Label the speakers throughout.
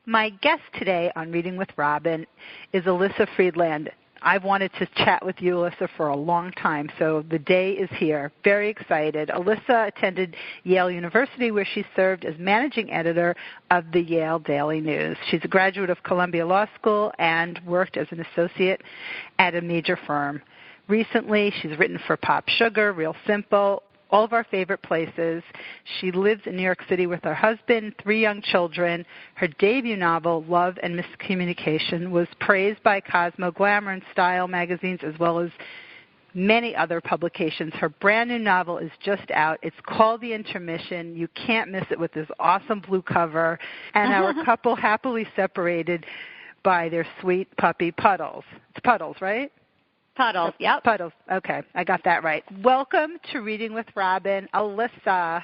Speaker 1: My guest today on Reading with Robin is Elyssa Friedland. I've wanted to chat with you, Elyssa, for a long time, so the day is here. Very excited. Elyssa attended Yale University, where she served as managing editor of the Yale Daily News. She's a graduate of Columbia Law School and worked as an associate at a major firm. Recently, she's written for Pop Sugar, Real Simple, all of our favorite places. She lives in New York City with her husband, 3 young children. Her debut novel, Love and Miscommunication, was praised by Cosmo, Glamour, and Style magazines, as well as many other publications. Her brand new novel is just out. It's called The Intermission. You can't miss it with this awesome blue cover. And our couple happily separated by their sweet puppy, Puddles. It's Puddles, right?
Speaker 2: Puddles, yep.
Speaker 1: Puddles. Okay, I got that right. Welcome to Reading with Robin, Elyssa.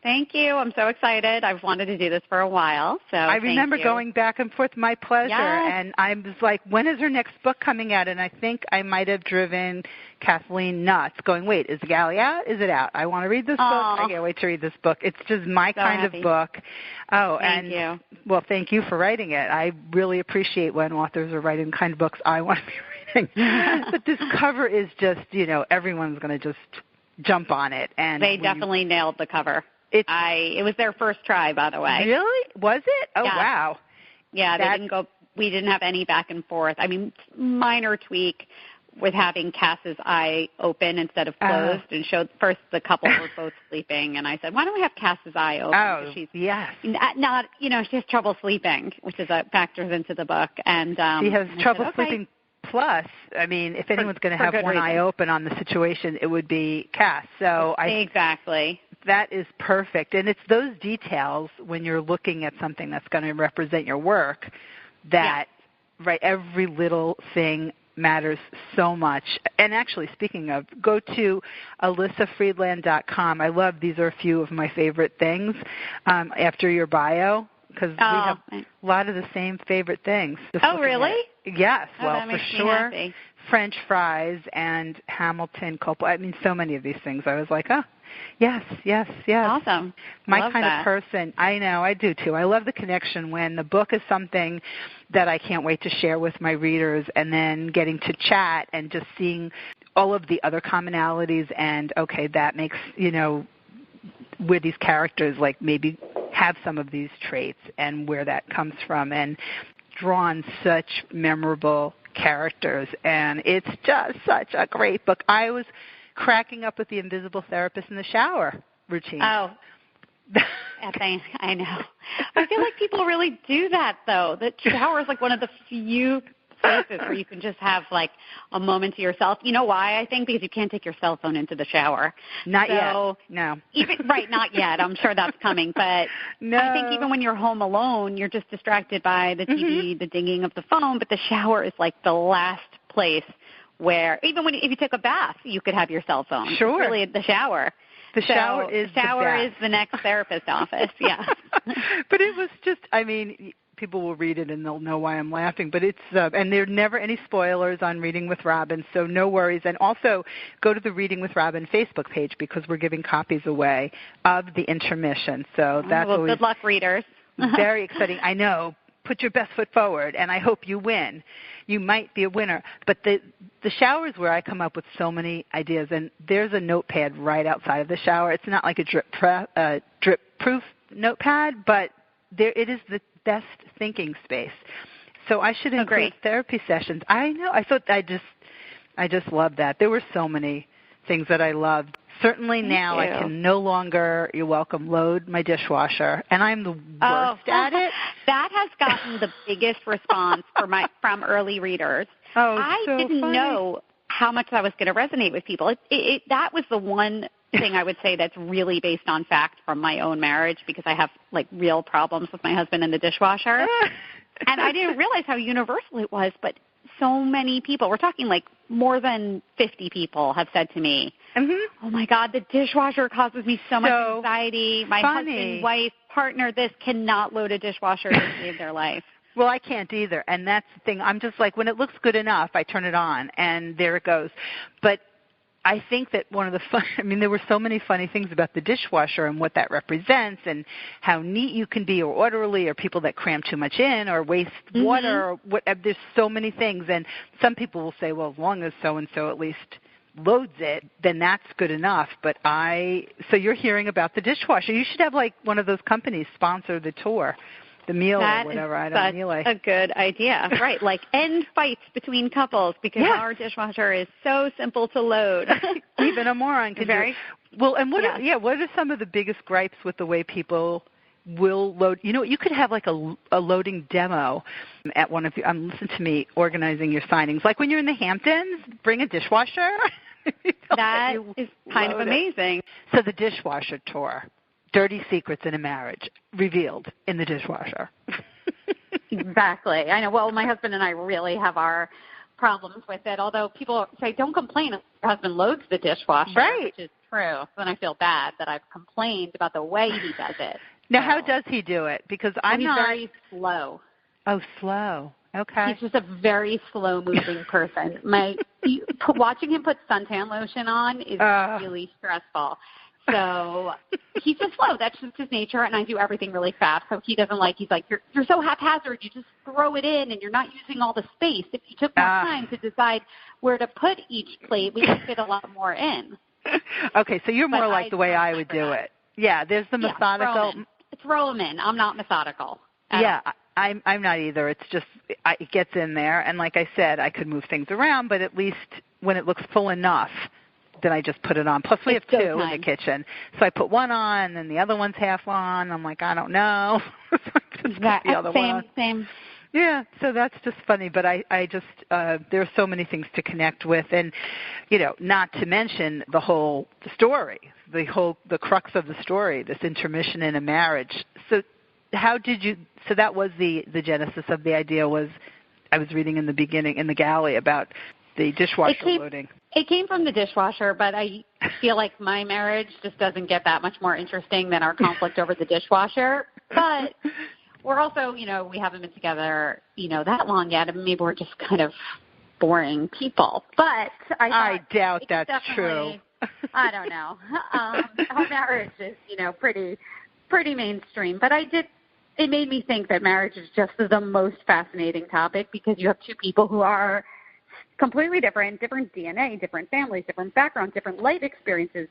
Speaker 2: Thank you. I'm so excited. I've wanted to do this for a while. So
Speaker 1: I remember going back and forth. My pleasure.
Speaker 2: Yes.
Speaker 1: And I was like, when is her next book coming out? And I think I might have driven Kathleen nuts, going, wait, is the galley out? Is it out? I want to read this book. I can't wait to read this book. It's just my kind of book. Oh,
Speaker 2: thank you.
Speaker 1: Well, thank you for writing it. I really appreciate when authors are writing the kind of books I want to be reading. But this cover is just, everyone's going to just jump on it. And
Speaker 2: they definitely nailed the cover. It was their first try, by the way.
Speaker 1: Really? Was it? Oh,
Speaker 2: yeah.
Speaker 1: Wow.
Speaker 2: Yeah, we didn't have any back and forth. I mean, minor tweak with having Cass's eye open instead of closed, and showed first the couple were both sleeping, and I said, why don't we have Cass's eye open?
Speaker 1: Oh, she's yes.
Speaker 2: Not, she has trouble sleeping, which is factors into the book. And
Speaker 1: she has trouble sleeping. Plus, I mean, if anyone's going to have one eye open on the situation, it would be Cass. So
Speaker 2: exactly.
Speaker 1: That is perfect. And it's those details when you're looking at something that's going to represent your work that, right, every little thing matters so much. And actually, speaking of, go to ElyssaFriedland.com. I love, these are a few of my favorite things after your bio, because we have a lot of the same favorite things.
Speaker 2: Oh, really?
Speaker 1: Yes, well, for sure. French fries and Hamilton, Coppola. I mean, so many of these things. I was like, oh, yes.
Speaker 2: Awesome.
Speaker 1: My kind of person. I know, I do too. I love the connection when the book is something that I can't wait to share with my readers, and then getting to chat and just seeing all of the other commonalities and, okay, that makes, where these characters like maybe have some of these traits and where that comes from, and drawn such memorable characters. And it's just such a great book. I was cracking up with the invisible therapist in the shower routine.
Speaker 2: Oh, I know. I feel like people really do that, though. The shower is like one of the few places where you can just have like a moment to yourself. You know why? I think because you can't take your cell phone into the shower.
Speaker 1: Not yet. No.
Speaker 2: Not yet. I'm sure that's coming. But
Speaker 1: no.
Speaker 2: I think even when you're home alone, you're just distracted by the TV, the dinging of the phone. But the shower is like the last place where, even if you take a bath, you could have your cell phone.
Speaker 1: Sure.
Speaker 2: It's really the shower.
Speaker 1: The shower is
Speaker 2: the next therapist office, yeah.
Speaker 1: But it was just, I mean, people will read it and they'll know why I'm laughing. But it's, and there are never any spoilers on Reading with Robin, so no worries. And also go to the Reading with Robin Facebook page, because we're giving copies away of The Intermission. So that's always
Speaker 2: good luck, readers.
Speaker 1: Very exciting. I know. Put your best foot forward, and I hope you win. You might be a winner. But the shower is where I come up with so many ideas, and there's a notepad right outside of the shower. It's not like a drip-proof notepad, but it is the best thinking space. So I should include therapy sessions. I know. I thought I just loved that. There were so many things that I loved. Certainly now I can no longer, you're welcome, load my dishwasher, and I'm the worst at it.
Speaker 2: That has gotten the biggest response from early readers.
Speaker 1: Oh,
Speaker 2: I
Speaker 1: so
Speaker 2: didn't
Speaker 1: funny.
Speaker 2: know how much that was going to resonate with people. That was the one thing I would say that's really based on fact from my own marriage, because I have like real problems with my husband in the dishwasher. And I didn't realize how universal it was, but so many people, we're talking like more than 50 people have said to me, oh my God, the dishwasher causes me so much anxiety. My husband, wife, partner, this cannot load a dishwasher to save their life.
Speaker 1: Well, I can't either, and that's the thing. I'm just like, when it looks good enough, I turn it on, and there it goes. But I think that one of the there were so many funny things about the dishwasher and what that represents and how neat you can be or orderly or people that cram too much in or waste water. Or there's so many things. And some people will say, well, as long as so-and-so at least loads it, then that's good enough. But so you're hearing about the dishwasher. You should have like one of those companies sponsor the tour. The meal or whatever.
Speaker 2: That's a good idea. Right, like end fights between couples because our dishwasher is so simple to load.
Speaker 1: Even a moron can do it. Well, and what are some of the biggest gripes with the way people will load? You could have like a loading demo at one of your, listen to me, organizing your signings. Like when you're in the Hamptons, bring a dishwasher.
Speaker 2: That is kind of amazing.
Speaker 1: So the dishwasher tour. Dirty secrets in a marriage revealed in the dishwasher.
Speaker 2: Exactly. I know. Well, my husband and I really have our problems with it, although people say, don't complain if your husband loads the dishwasher, which is true. Then I feel bad that I've complained about the way he does it.
Speaker 1: Now, how does he do it? Because
Speaker 2: he's very slow.
Speaker 1: Oh, slow. Okay.
Speaker 2: He's just a very slow-moving person. Watching him put suntan lotion on is really stressful. So he's just slow. That's just his nature, and I do everything really fast. So he doesn't he's like, you're so haphazard. You just throw it in, and you're not using all the space. If you took more time to decide where to put each plate, we could fit a lot more in.
Speaker 1: Okay, so you're more like the way I would do it. Yeah, there's the methodical.
Speaker 2: Throw them in. I'm not methodical.
Speaker 1: I'm not either. It's just it gets in there, and like I said, I could move things around, but at least when it looks full enough, then I just put it on. Plus, we have two in the kitchen. So I put one on, and the other one's half on. I'm like, I don't know. So I just put the other one on.
Speaker 2: Same.
Speaker 1: Yeah, so that's just funny. But I just, there are so many things to connect with. And, not to mention the whole story, the crux of the story, this intermission in a marriage. So so that was the genesis of the idea was, I was reading in the beginning, in the galley about the dishwasher loading.
Speaker 2: It came from the dishwasher, but I feel like my marriage just doesn't get that much more interesting than our conflict over the dishwasher. But we're also, we haven't been together, that long yet, and maybe we're just kind of boring people. But I
Speaker 1: doubt that's true.
Speaker 2: I don't know. Our marriage is, pretty mainstream. But it made me think that marriage is just the most fascinating topic because you have two people who are completely different DNA, different families, different backgrounds, different life experiences,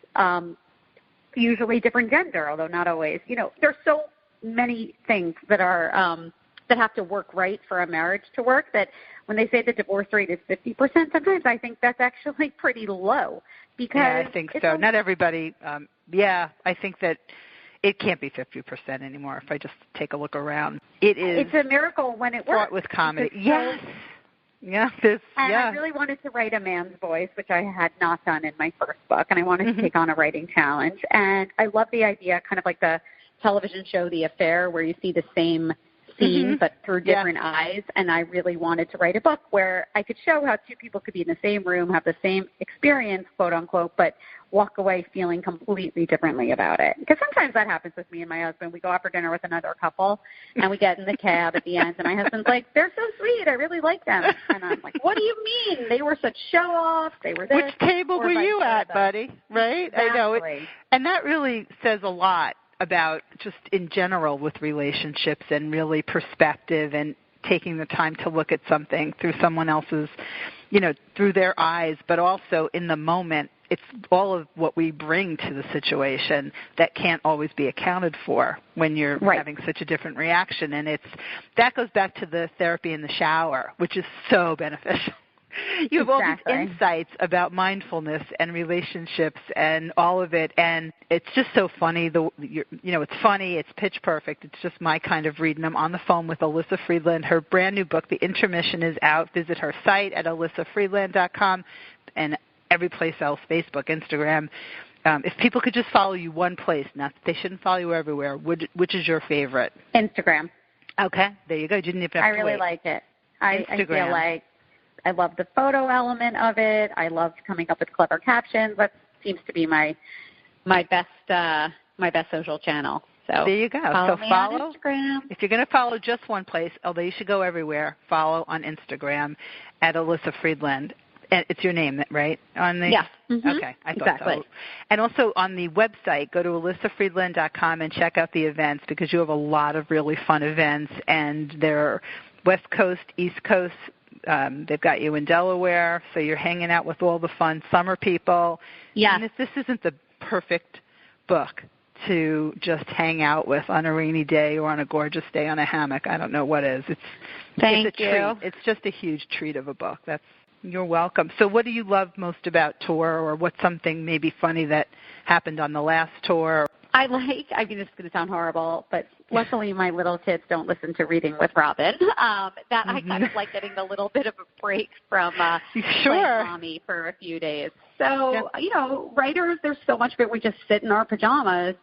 Speaker 2: usually different gender, although not always. There's so many things that are that have to work right for a marriage to work that when they say the divorce rate is 50%, sometimes I think that's actually pretty low. Because
Speaker 1: I think so. Not everybody. I think that it can't be 50% anymore. If I just take a look around,
Speaker 2: it's a miracle when it works.
Speaker 1: With comedy, yes.
Speaker 2: I really wanted to write a man's voice, which I had not done in my first book, and I wanted to take on a writing challenge. And I love the idea, kind of like the television show The Affair, where you see the same scene but through different eyes. And I really wanted to write a book where I could show how two people could be in the same room, have the same experience, quote unquote, but walk away feeling completely differently about it. Because sometimes that happens with me and my husband. We go out for dinner with another couple, and we get in the cab at the end, and my husband's like, they're so sweet. I really like them. And I'm like, what do you mean? They were such show-offs. They were this.
Speaker 1: Which table were you at, buddy? Right?
Speaker 2: Exactly.
Speaker 1: I know. And that really says a lot about just in general with relationships and really perspective and taking the time to look at something through someone else's, through their eyes, but also in the moment. It's all of what we bring to the situation that can't always be accounted for when you're having such a different reaction. And that goes back to the therapy in the shower, which is so beneficial. You have all these insights about mindfulness and relationships and all of it, and it's just so funny. It's funny. It's pitch perfect. It's just my kind of read. And I'm on the phone with Elyssa Friedland. Her brand new book, The Intermission, is out. Visit her site at ElyssaFriedland.com and every place else, Facebook, Instagram. If people could just follow you one place, they shouldn't follow you everywhere, which is your favorite?
Speaker 2: Instagram.
Speaker 1: Okay, there you go. You didn't even have to
Speaker 2: really
Speaker 1: wait.
Speaker 2: like it. I feel like I love the photo element of it. I love coming up with clever captions. That seems to be my best social channel. So
Speaker 1: there you go.
Speaker 2: Follow me
Speaker 1: on
Speaker 2: Instagram.
Speaker 1: If you're going to follow just one place, although you should go everywhere, follow on Instagram at Elyssa Friedland. And it's your name, right? On the
Speaker 2: Yeah. Mm-hmm.
Speaker 1: Okay, I thought
Speaker 2: exactly.
Speaker 1: so. And also on the website, go to ElyssaFriedland.com and check out the events, because you have a lot of really fun events, and they're West Coast, East Coast. They've got you in Delaware, so you're hanging out with all the fun summer people.
Speaker 2: Yeah.
Speaker 1: And if this isn't the perfect book to just hang out with on a rainy day or on a gorgeous day on a hammock, I don't know what is. It's a treat. It's just a huge treat of a book. You're welcome. So what do you love most about tour, or what's something maybe funny that happened on the last tour?
Speaker 2: I mean, this is going to sound horrible, but luckily my little kids don't listen to Reading with Robin. I kind of like getting a little bit of a break from playing mommy for a few days. So, writers, there's so much of it. We just sit in our pajamas.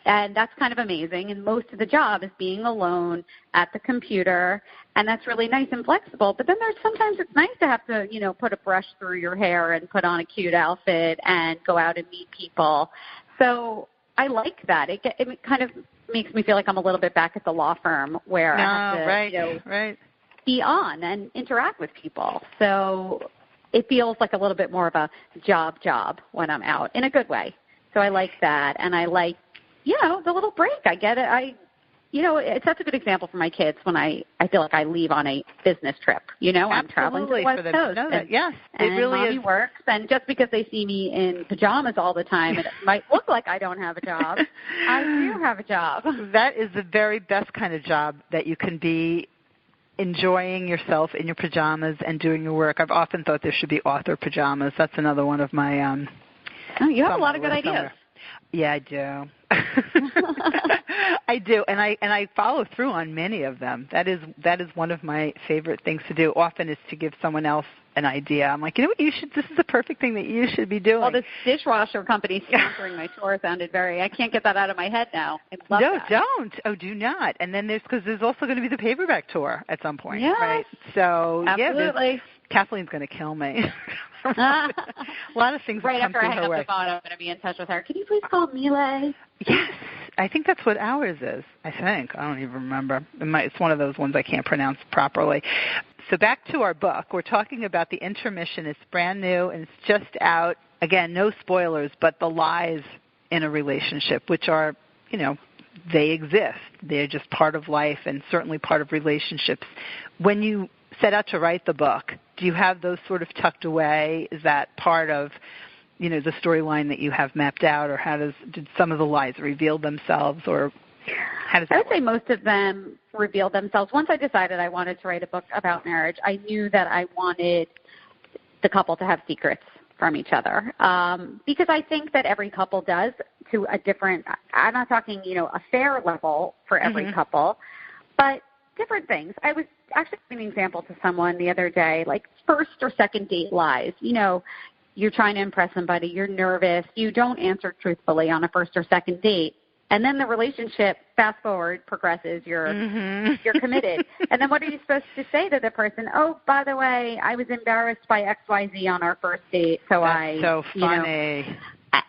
Speaker 2: And that's kind of amazing. And most of the job is being alone at the computer, and that's really nice and flexible. But then sometimes it's nice to have to, put a brush through your hair and put on a cute outfit and go out and meet people. So I like that. It kind of makes me feel like I'm a little bit back at the law firm where I have to be on and interact with people. So it feels like a little bit more of a job when I'm out in a good way. So I like that, and I like the little break. I get it. It's such a good example for my kids when I feel like I leave on a business trip. I'm traveling to the West Coast.
Speaker 1: Yes, it
Speaker 2: and
Speaker 1: really
Speaker 2: mommy works. And just because they see me in pajamas all the time, it might look like I don't have a job. I do have a job.
Speaker 1: That is the very best kind of job, that you can be enjoying yourself in your pajamas and doing your work. I've often thought there should be author pajamas. That's another one of my
Speaker 2: you have a lot of good ideas.
Speaker 1: Yeah, I do. I do, and I follow through on many of them. That is one of my favorite things to do. Often is to give someone else an idea. I'm like, what, this is the perfect thing that you should be doing.
Speaker 2: Well, this dishwasher company sponsoring my tour sounded I can't get that out of my head now. I love that.
Speaker 1: Don't. Oh, do not. And then there's also going to be the paperback tour at some point, right? So
Speaker 2: absolutely.
Speaker 1: Kathleen's going to kill me. A lot of things
Speaker 2: right
Speaker 1: come
Speaker 2: after I hang up
Speaker 1: way.
Speaker 2: the phone, I'm going to be in touch with her. Can you please call Mile?
Speaker 1: Yes. I think that's what ours is, I think. I don't even remember. It's one of those ones I can't pronounce properly. So back to our book. We're talking about The Intermission. It's brand new, and it's just out. Again, no spoilers, but the lies in a relationship, which are, they exist. They're just part of life and certainly part of relationships. When you set out to write the book, do you have those sort of tucked away? Is that part of the storyline that you have mapped out, or did some of the lies reveal themselves, or how does that work?
Speaker 2: I would say most of them revealed themselves. Once I decided I wanted to write a book about marriage, I knew that I wanted the couple to have secrets from each other, because I think that every couple does to a different, I'm not talking, a fair level for every couple, but different things. I was actually giving an example to someone the other day, like first or second date lies. You're trying to impress somebody, you're nervous, you don't answer truthfully on a first or second date, and then the relationship, fast forward, progresses, you're committed. And then what are you supposed to say to the person? Oh, by the way, I was embarrassed by XYZ on our first date,
Speaker 1: That's so funny.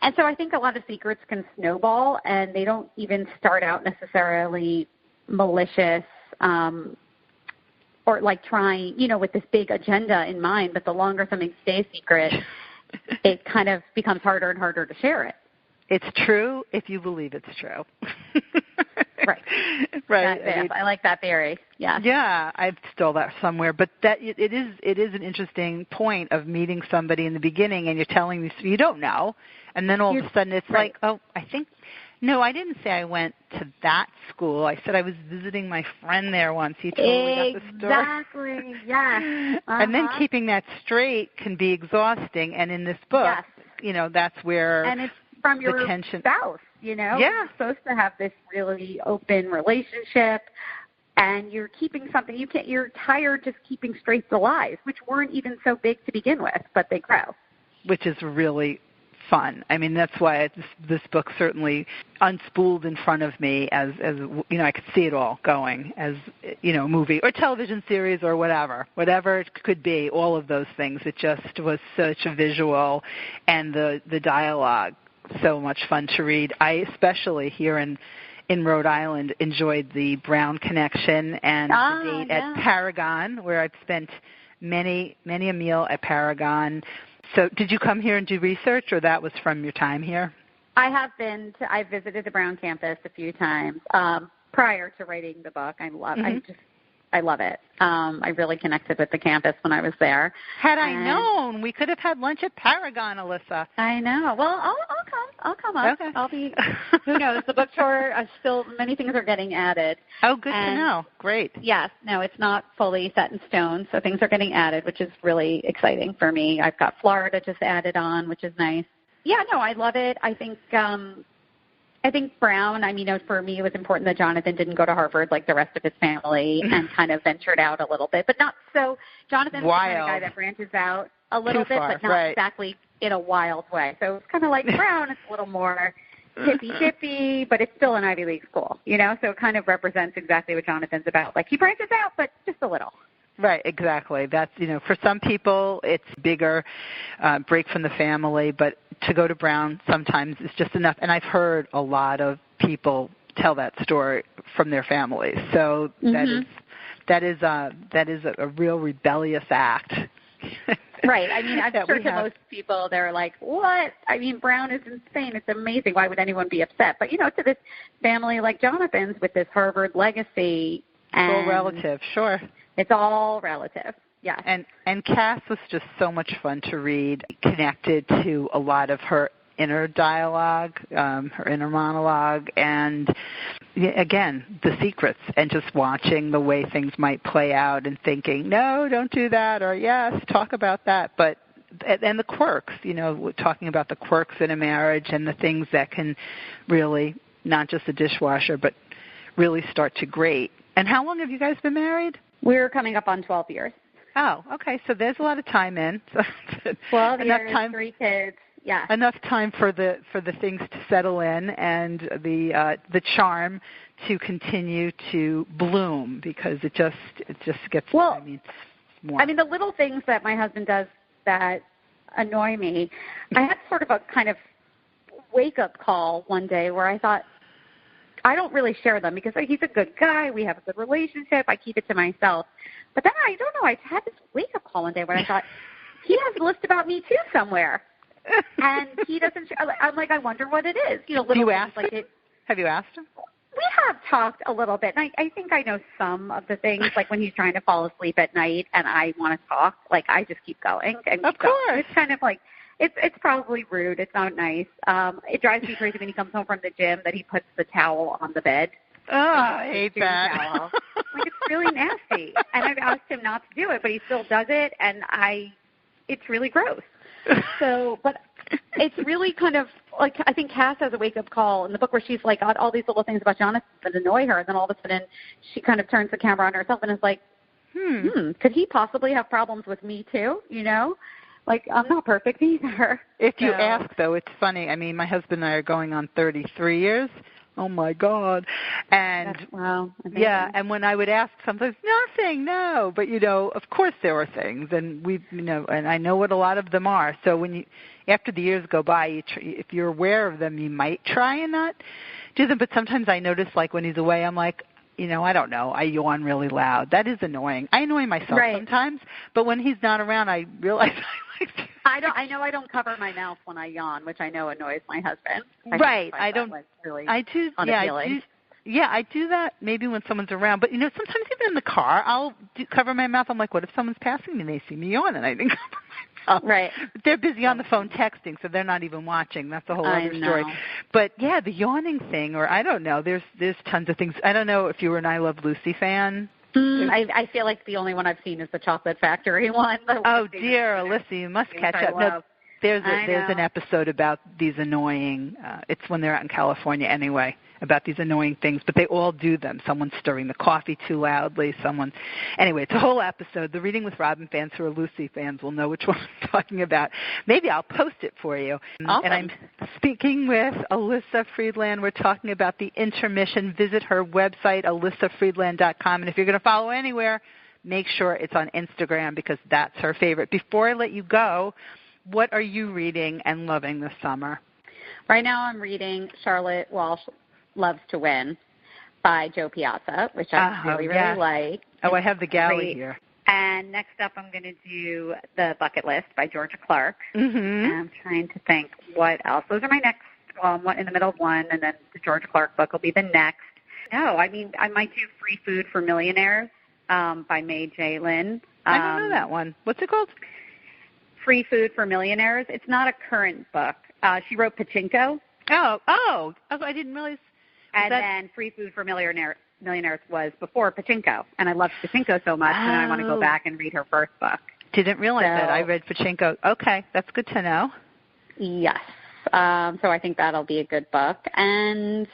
Speaker 2: And so I think a lot of secrets can snowball, and they don't even start out necessarily malicious, or like trying, with this big agenda in mind, but the longer something stays secret, it kind of becomes harder and harder to share it.
Speaker 1: It's true if you believe it's true.
Speaker 2: Right. I like that theory. Yeah.
Speaker 1: Yeah, I stole that somewhere, but that it is an interesting point of meeting somebody in the beginning, and you're telling me you don't know, and then all of a sudden it's like, oh, I think. No, I didn't say I went to that school. I said I was visiting my friend there once. He totally got the story.
Speaker 2: Exactly, yes.
Speaker 1: And then keeping that straight can be exhausting. And in this book, that's where
Speaker 2: and it's from your spouse,
Speaker 1: Yeah.
Speaker 2: You're supposed to have this really open relationship, and you're keeping something. You're tired just keeping straight the lies, which weren't even so big to begin with, but they grow. Which is really fun. I mean, that's why this book certainly unspooled in front of me as I could see it all going as, a movie or television series or whatever it could be, all of those things. It just was such a visual, and the dialogue, so much fun to read. I especially here in Rhode Island enjoyed the Brown Connection and the date at Paragon, where I've spent
Speaker 1: many a meal at Paragon. So did you come here and do research, or that was from your time here?
Speaker 2: I have been to, I visited the Brown campus a few times prior to writing the book. I love it. I really connected with the campus when I was there.
Speaker 1: Had I known, we could have had lunch at Paragon, Elyssa.
Speaker 2: I know. Well, I'll come up.
Speaker 1: Okay.
Speaker 2: I'll be, who knows, the bookstore, still, many things are getting added.
Speaker 1: Oh, good to know. Great.
Speaker 2: Yes. No, it's not fully set in stone, so things are getting added, which is really exciting for me. I've got Florida just added on, which is nice. Yeah, no, I love it. I think Brown, for me, it was important that Jonathan didn't go to Harvard like the rest of his family and kind of ventured out a little bit, but not so. Jonathan's the kind of guy that branches out a little bit, but not exactly in a wild way. So it's kind of like Brown. It's a little more hippy-dippy, but it's still an Ivy League school, so it kind of represents exactly what Jonathan's about. Like, he branches out, but just a little.
Speaker 1: Right, exactly. That's, for some people it's bigger, break from the family, but to go to Brown sometimes is just enough. And I've heard a lot of people tell that story from their families. So that is a real rebellious act.
Speaker 2: Right. I'm sure to most people they're like, what? Brown is insane. It's amazing. Why would anyone be upset? But, to this family like Jonathan's with this Harvard legacy.
Speaker 1: It's all relative, sure.
Speaker 2: It's all relative, yes.
Speaker 1: And Cass was just so much fun to read, connected to a lot of her inner dialogue, her inner monologue, and again, the secrets, and just watching the way things might play out and thinking, no, don't do that, or yes, talk about that. But and the quirks, talking about the quirks in a marriage and the things that can really, not just a dishwasher, but really start to grate. And how long have you guys been married?
Speaker 2: We're coming up on 12 years.
Speaker 1: Oh, okay. So there's a lot of time in.
Speaker 2: 12 years, 3 kids. Yeah.
Speaker 1: Enough time for the things to settle in and the charm to continue to bloom, because it just gets more.
Speaker 2: The little things that my husband does that annoy me. I had sort of a kind of wake up call one day where I thought, I don't really share them because he's a good guy. We have a good relationship. I keep it to myself. But then I don't know. I had this wake-up call one day where I thought, he has a list about me too somewhere. And he doesn't – I'm like, I wonder what it is.
Speaker 1: Do you ask him? Have you asked him?
Speaker 2: We have talked a little bit. And I think I know some of the things, like when he's trying to fall asleep at night and I want to talk, like I just keep going. And
Speaker 1: of course.
Speaker 2: It's kind of like – It's probably rude. It's not nice. It drives me crazy when he comes home from the gym that he puts the towel on the bed.
Speaker 1: Oh, I hate that.
Speaker 2: Like, it's really nasty. And I've asked him not to do it, but he still does it, and it's really gross. So, but it's really kind of like, I think Cass has a wake-up call in the book where she's like got all these little things about Jonathan that annoy her, and then all of a sudden she kind of turns the camera on herself and is like, could he possibly have problems with me too, Like, I'm not perfect either.
Speaker 1: If you ask, though, it's funny. My husband and I are going on 33 years. Oh, my God. And,
Speaker 2: wow.
Speaker 1: Yeah, and when I would ask sometimes, nothing, no. But, of course there are things. And and I know what a lot of them are. So after the years go by, if you're aware of them, you might try and not do them. But sometimes I notice, like, when he's away, I'm like, I don't know. I yawn really loud. That is annoying. I annoy myself sometimes, but when he's not around, I realize I like to.
Speaker 2: I know I don't cover my mouth when I yawn, which I know annoys my husband.
Speaker 1: I don't.
Speaker 2: Really
Speaker 1: I do. Yeah, I do that maybe when someone's around. But sometimes even in the car, I'll cover my mouth. I'm like, what if someone's passing me and they see me yawn and I didn't cover my mouth?
Speaker 2: Right.
Speaker 1: But they're busy on the phone texting, so they're not even watching. That's a whole other story. But yeah, the yawning thing, or I don't know. There's tons of things. I don't know if you were an I Love Lucy fan.
Speaker 2: I feel like the only one I've seen is the Chocolate Factory one.
Speaker 1: Oh dear, Elyssa, you must catch up. No, there's an episode about these annoying. It's when they're out in California anyway. About these annoying things, but they all do them. Someone's stirring the coffee too loudly. Anyway, it's a whole episode. The Reading with Robin fans who are Lucy fans will know which one I'm talking about. Maybe I'll post it for you.
Speaker 2: Awesome.
Speaker 1: And I'm speaking with Elyssa Friedland. We're talking about the Intermission. Visit her website, ElyssaFriedland.com. And if you're going to follow anywhere, make sure it's on Instagram because that's her favorite. Before I let you go, what are you reading and loving this summer?
Speaker 2: Right now I'm reading Charlotte Walsh Loves to Win by Joe Piazza, which I really like.
Speaker 1: Oh, I have the galley here.
Speaker 2: And next up, I'm going to do The Bucket List by Georgia Clark.
Speaker 1: Mm-hmm.
Speaker 2: And I'm trying to think what else. Those are my next, one in the middle of one, and then the Georgia Clark book will be the next. No, I mean, I might do Free Food for Millionaires by May J. Lin.
Speaker 1: I don't know that one. What's it called?
Speaker 2: Free Food for Millionaires. It's not a current book. She wrote Pachinko.
Speaker 1: Oh, I didn't realize.
Speaker 2: Then Free Food for Millionaires was before Pachinko. And I loved Pachinko so much, and I want to go back and read her first book.
Speaker 1: Didn't realize that. I read Pachinko. Okay, that's good to know.
Speaker 2: Yes. So I think that'll be a good book. And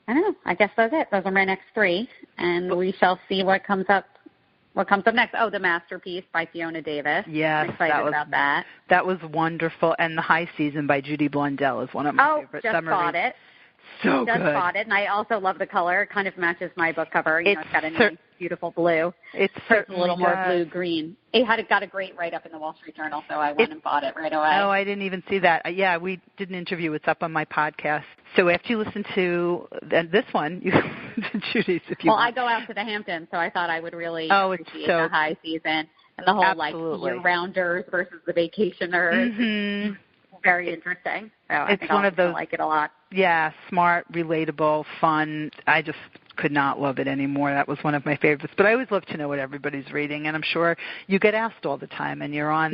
Speaker 2: I don't know. I guess that's it. Those are my next three. And we shall see what comes up. What comes up next? Oh, The Masterpiece by Fiona Davis.
Speaker 1: Yes,
Speaker 2: I'm excited about that.
Speaker 1: That was wonderful. And The High Season by Judy Blundell is one of my favorite summer reads.
Speaker 2: Bought it.
Speaker 1: So
Speaker 2: just
Speaker 1: good.
Speaker 2: bought it, and I also love the color. It kind of matches my book cover. It's got a nice, beautiful blue.
Speaker 1: It's
Speaker 2: a little more blue-green. It got a great write-up in the Wall Street Journal, so I went and bought it right away.
Speaker 1: Oh, I didn't even see that. Yeah, we did an interview. It's up on my podcast. So after you listen to this one, you to Judy's if you want.
Speaker 2: I go out to the Hamptons, so I thought I would really appreciate the high season and the whole year-rounders versus the vacationers.
Speaker 1: Mm-hmm.
Speaker 2: Very interesting. So I think
Speaker 1: one of those.
Speaker 2: I like it a lot.
Speaker 1: Yeah, smart, relatable, fun. I just could not love it anymore. That was one of my favorites. But I always love to know what everybody's reading, and I'm sure you get asked all the time, and you're on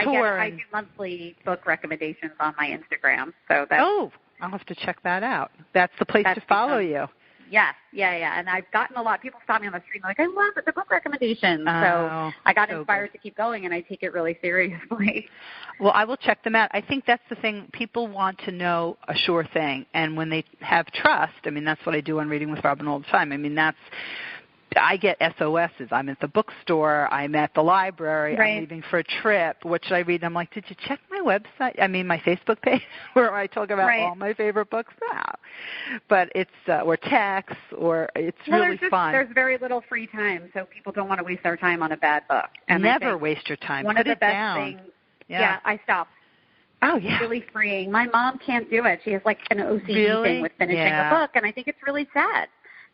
Speaker 1: tour.
Speaker 2: I do monthly book recommendations on my Instagram. So that's,
Speaker 1: I'll have to check that out. That's the place to follow you.
Speaker 2: Yes, yeah. And I've gotten a lot. People stop me on the street and they're like, I love it, the book recommendations. So I got inspired to keep going, and I take it really seriously.
Speaker 1: Well, I will check them out. I think that's the thing. People want to know a sure thing. And when they have trust, I mean, that's what I do on Reading with Robin all the time. I mean, I get SOSs. I'm at the bookstore. I'm at the library.
Speaker 2: Right.
Speaker 1: I'm leaving for a trip. What should I read? I'm like, did you check my website? I mean, my Facebook page where I talk about all my favorite books now. But it's or text or it's really fun.
Speaker 2: There's very little free time, so people don't want to waste their time on a bad book. And
Speaker 1: never waste your time.
Speaker 2: One
Speaker 1: Put
Speaker 2: of the best
Speaker 1: down.
Speaker 2: things. Yeah, I stopped.
Speaker 1: Oh, yeah.
Speaker 2: It's really freeing. My mom can't do it. She has like an OCD thing with finishing a book, and I think it's really sad.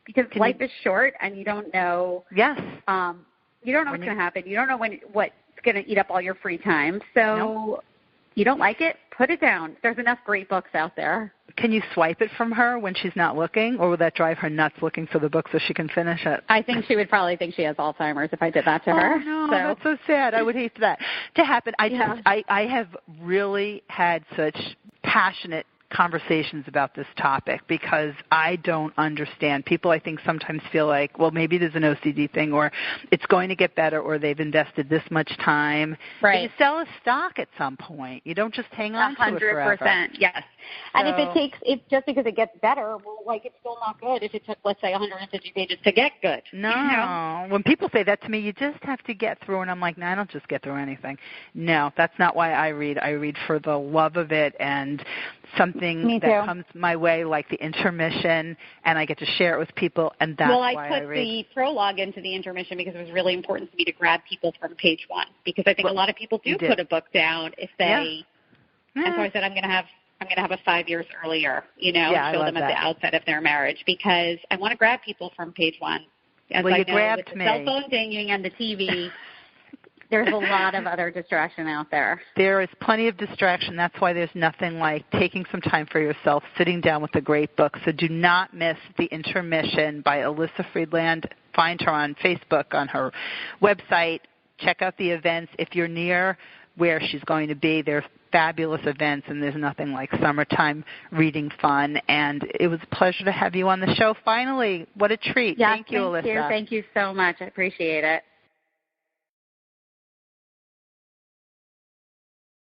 Speaker 2: Because life is short, and you don't know. Yes. You don't know what's going to happen. You don't know what's going to eat up all your free time. So you don't like it, put it down. There's enough great books out there.
Speaker 1: Can you swipe it from her when she's not looking, or would that drive her nuts looking for the book so she can finish it?
Speaker 2: I think she would probably think she has Alzheimer's if I did that to her.
Speaker 1: Oh, no, that's so sad. I would hate that to happen. I have really had such passionate conversations about this topic because I don't understand. People, I think, sometimes feel like, well, maybe there's an OCD thing, or it's going to get better, or they've invested this much time. Right. You sell a stock at some point. You don't just hang on to it forever.
Speaker 2: 100%, yes. And if just because it gets better, well, like, it's still not good if it took, let's say, 150 pages to get good.
Speaker 1: No. You know? When people say that to me, you just have to get through, and I'm like, no, I don't just get through anything. No, that's not why I read. I read for the love of it and something that comes my way, like the Intermission, and I get to share it with people, and that's why I read.
Speaker 2: Well, I put the prologue into the Intermission because it was really important to me to grab people from page one, because I think a lot of people do put a book down if they. And so I said I'm going to have a 5 years earlier, show them at the outset of their marriage, because I want to grab people from page one. As
Speaker 1: well, you
Speaker 2: grabbed
Speaker 1: me.
Speaker 2: The cell phone dinging and the TV. There's a lot of other distraction out there.
Speaker 1: There is plenty of distraction. That's why there's nothing like taking some time for yourself, sitting down with a great book. So do not miss The Intermission by Elyssa Friedland. Find her on Facebook, on her website. Check out the events. If you're near where she's going to be, there's fabulous events, and there's nothing like summertime reading fun. And it was a pleasure to have you on the show finally. What a treat.
Speaker 2: Yeah,
Speaker 1: thank you, Elyssa.
Speaker 2: Thank you so much. I appreciate it.